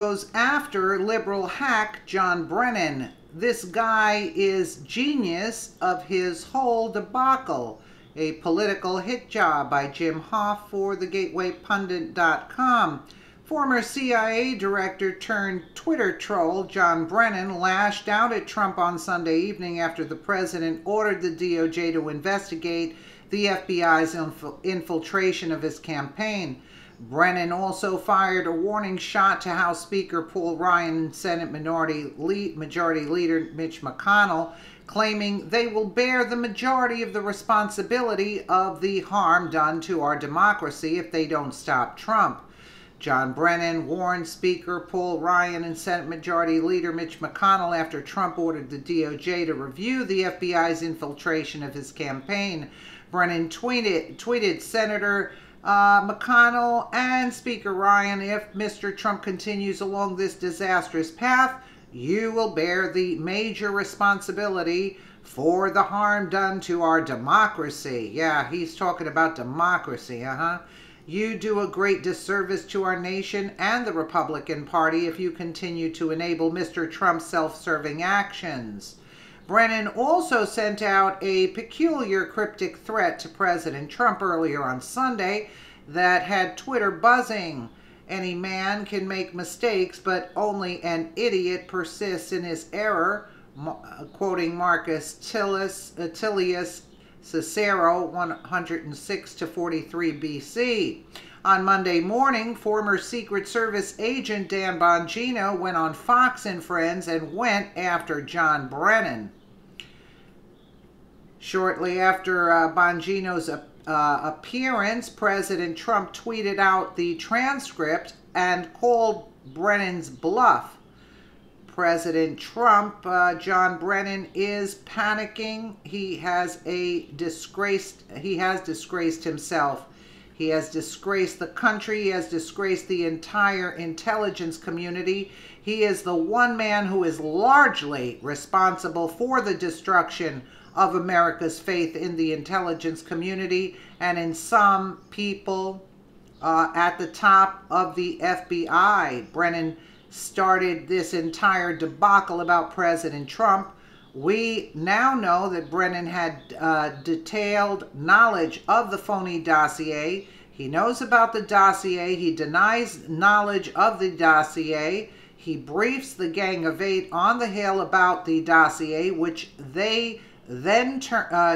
goes after liberal hack John Brennan. This guy is genius of his whole debacle. A political hit job by Jim Hoff for thegatewaypundit.com. Former CIA director turned Twitter troll John Brennan lashed out at Trump on Sunday evening after the president ordered the DOJ to investigate the FBI's infiltration of his campaign. Brennan also fired a warning shot to House Speaker Paul Ryan and Senate Majority Leader Mitch McConnell, claiming they will bear the majority of the responsibility of the harm done to our democracy if they don't stop Trump. John Brennan warned Speaker Paul Ryan and Senate Majority Leader Mitch McConnell after Trump ordered the DOJ to review the FBI's infiltration of his campaign. Brennan tweeted Senator McConnell and Speaker Ryan, if Mr. Trump continues along this disastrous path, you will bear the major responsibility for the harm done to our democracy. Yeah, he's talking about democracy, You do a great disservice to our nation and the Republican Party if you continue to enable Mr. Trump's self-serving actions. Brennan also sent out a peculiar cryptic threat to President Trump earlier on Sunday that had Twitter buzzing. Any man can make mistakes, but only an idiot persists in his error, quoting Marcus Tullius Cicero 106-43 BC. On Monday morning, former Secret Service agent Dan Bongino went on Fox and Friends and went after John Brennan. Shortly after Bongino's appearance, President Trump tweeted out the transcript and called Brennan's bluff. President Trump, John Brennan is panicking. He has disgraced himself. He has disgraced the country. He has disgraced the entire intelligence community. He is the one man who is largely responsible for the destruction of America's faith in the intelligence community and in some people at the top of the FBI. Brennan started this entire debacle about President Trump. We now know that Brennan had detailed knowledge of the phony dossier. He knows about the dossier. He denies knowledge of the dossier. He briefs the Gang of Eight on the Hill about the dossier, which they then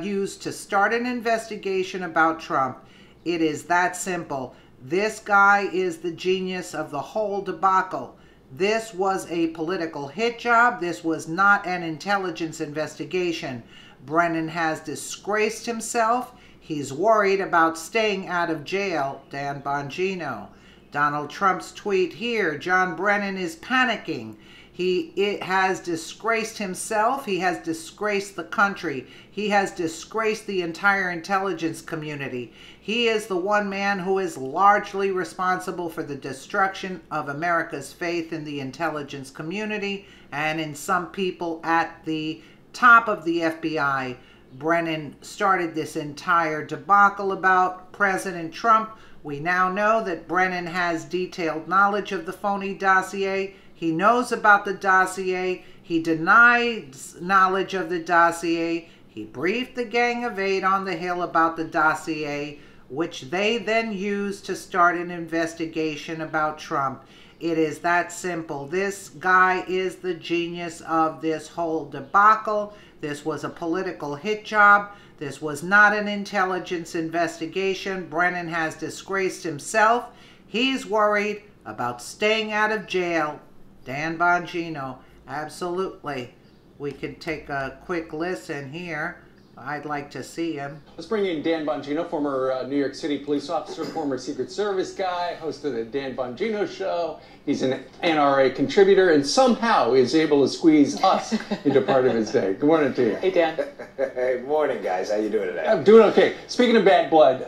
used to start an investigation about Trump. It is that simple. This guy is the genius of the whole debacle. This was a political hit job. This was not an intelligence investigation. Brennan has disgraced himself. He's worried about staying out of jail. Dan Bongino. Donald Trump's tweet here. John Brennan is panicking. He has disgraced himself. He has disgraced the country. He has disgraced the entire intelligence community. He is the one man who is largely responsible for the destruction of America's faith in the intelligence community and in some people at the top of the FBI. Brennan started this entire debacle about President Trump. We now know that Brennan has detailed knowledge of the phony dossier. He knows about the dossier. He denies knowledge of the dossier. He briefed the Gang of Eight on the Hill about the dossier, which they then used to start an investigation about Trump. It is that simple. This guy is the genius of this whole debacle. This was a political hit job. This was not an intelligence investigation. Brennan has disgraced himself. He's worried about staying out of jail. Dan Bongino, absolutely. We could take a quick listen here. I'd like to see him. Let's bring in Dan Bongino, former New York City police officer, former Secret Service guy, host of the Dan Bongino Show. He's an NRA contributor and somehow is able to squeeze us into part of his day. Good morning to you. Hey, Dan. Hey, morning, guys. How you doing today? I'm doing okay. Speaking of bad blood,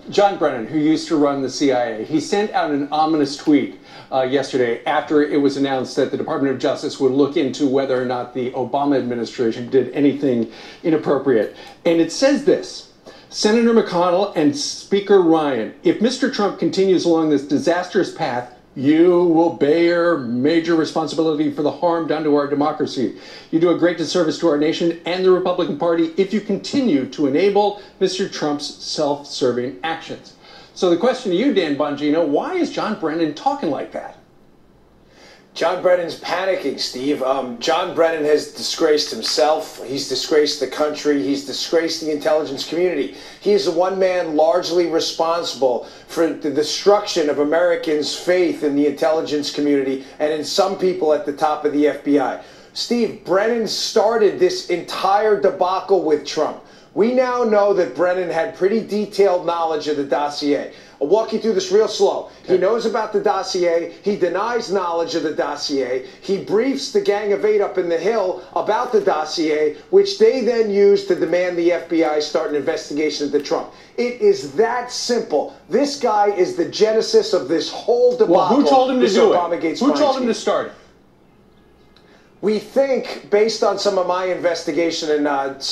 John Brennan, who used to run the CIA, he sent out an ominous tweet yesterday after it was announced that the Department of Justice would look into whether or not the Obama administration did anything inappropriate. And it says this: Senator McConnell and Speaker Ryan, if Mr. Trump continues along this disastrous path, You will bear major responsibility for the harm done to our democracy. You do a great disservice to our nation and the Republican Party if you continue to enable Mr. Trump's self-serving actions. So the question to you, Dan Bongino, why is John Brennan talking like that? John Brennan's panicking, Steve. John Brennan has disgraced himself. He's disgraced the country. He's disgraced the intelligence community. He is the one man largely responsible for the destruction of Americans' faith in the intelligence community and in some people at the top of the FBI. Steve, Brennan started this entire debacle with Trump. We now know that Brennan had pretty detailed knowledge of the dossier. I'll walk you through this real slow. He knows about the dossier. He denies knowledge of the dossier. He briefs the Gang of Eight up in the Hill about the dossier, which they then use to demand the FBI start an investigation into Trump. It is that simple. This guy is the genesis of this whole debacle. Well, who told him to do it? Who told him to start it? We think, based on some of my investigation and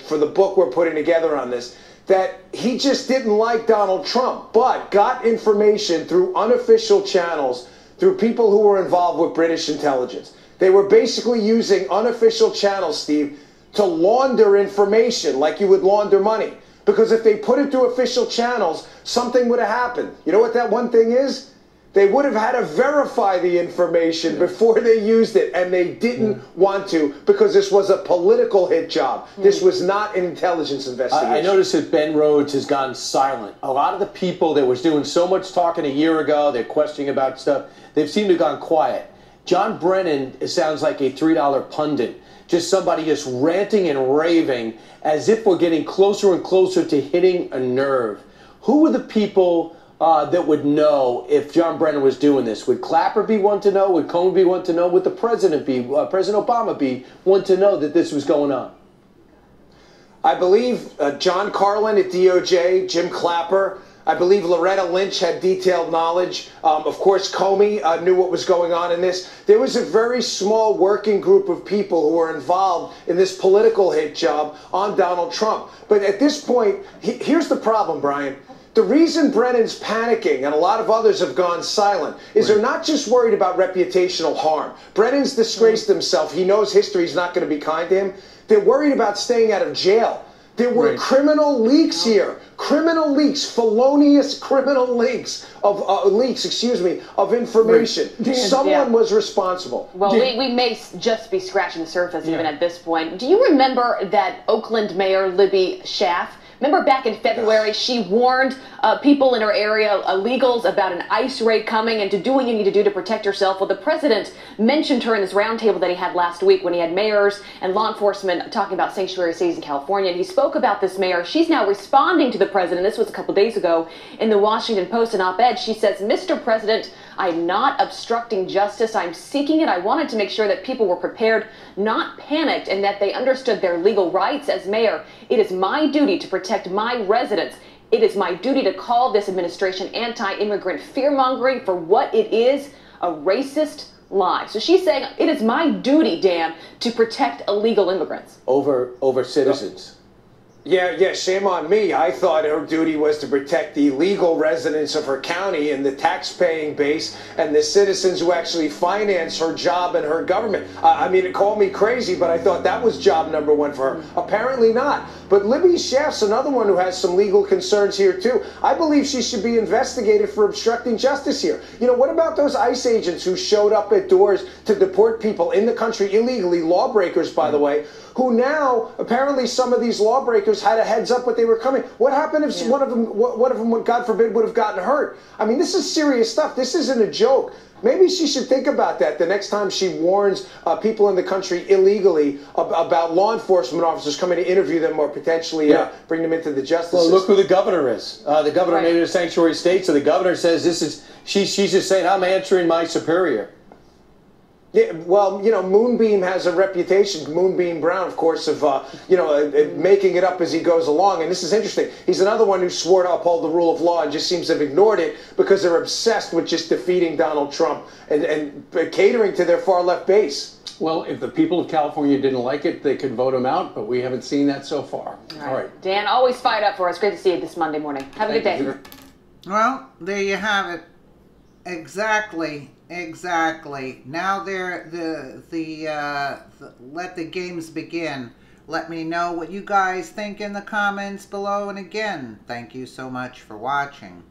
for the book we're putting together on this, that he just didn't like Donald Trump, but got information through unofficial channels, through people who were involved with British intelligence. They were basically using unofficial channels, Steve, to launder information like you would launder money. Because if they put it through official channels, something would have happened. You know what that one thing is? They would have had to verify the information before they used it, and they didn't want to because this was a political hit job. This was not an intelligence investigation. I noticed that Ben Rhodes has gone silent. A lot of the people that was doing so much talking a year ago, they're questioning about stuff, they've seemed to have gone quiet. John Brennan, it sounds like a $3 pundit, just somebody just ranting and raving as if we're getting closer and closer to hitting a nerve. Who were the people that would know if John Brennan was doing this? Would Clapper be one to know? Would Comey be one to know? Would the president be, President Obama be one to know that this was going on? I believe John Carlin at DOJ, Jim Clapper. I believe Loretta Lynch had detailed knowledge. Of course, Comey knew what was going on in this. There was a very small working group of people who were involved in this political hit job on Donald Trump. But at this point, here's the problem, Brian. The reason Brennan's panicking and a lot of others have gone silent is they're not just worried about reputational harm. Brennan's disgraced himself. He knows history's not going to be kind to him. They're worried about staying out of jail. There were criminal leaks here. Criminal leaks, felonious criminal leaks of of information. Someone was responsible. Well, we may just be scratching the surface even at this point. Do you remember that Oakland Mayor Libby Schaaf? Remember back in February, she warned people in her area, illegals, about an ICE raid coming and to do what you need to do to protect yourself. Well, the president mentioned her in this roundtable that he had last week when he had mayors and law enforcement talking about sanctuary cities in California. And he spoke about this mayor. She's now responding to the president. This was a couple days ago in the Washington Post, an op-ed. She says, Mr. President, I'm not obstructing justice. I'm seeking it. I wanted to make sure that people were prepared, not panicked, and that they understood their legal rights. As mayor, it is my duty to protect my residents. It is my duty to call this administration anti-immigrant fear-mongering for what it is, a racist lie. So she's saying it is my duty, Dan, to protect illegal immigrants. Over citizens. Yeah, shame on me. I thought her duty was to protect the legal residents of her county and the tax-paying base and the citizens who actually finance her job and her government. I mean, it called me crazy, but I thought that was job number one for her. Apparently not. But Libby Schaaf's another one who has some legal concerns here, too. I believe she should be investigated for obstructing justice here. You know, what about those ICE agents who showed up at doors to deport people in the country illegally, lawbreakers, by the way, who now, apparently some of these lawbreakers had a heads up what they were coming. What happened if one of them, God forbid, would have gotten hurt? I mean, this is serious stuff. This isn't a joke. Maybe she should think about that the next time she warns people in the country illegally about law enforcement officers coming to interview them or potentially bring them into the justice system. Well, look who the governor is. The governor made it a sanctuary state, so the governor says this is, she's just saying, I'm answering my superior. Yeah, well, you know, Moonbeam has a reputation, Moonbeam Brown, of course, of, making it up as he goes along. And this is interesting. He's another one who swore to uphold the rule of law and just seems to have ignored it because they're obsessed with just defeating Donald Trump and catering to their far-left base. Well, if the people of California didn't like it, they could vote him out, but we haven't seen that so far. All right. Dan, always fired up for us. Great to see you this Monday morning. Have a good day. Well, there you have it. Exactly, exactly. Now let the games begin. Let me know what you guys think in the comments below. And again, thank you so much for watching.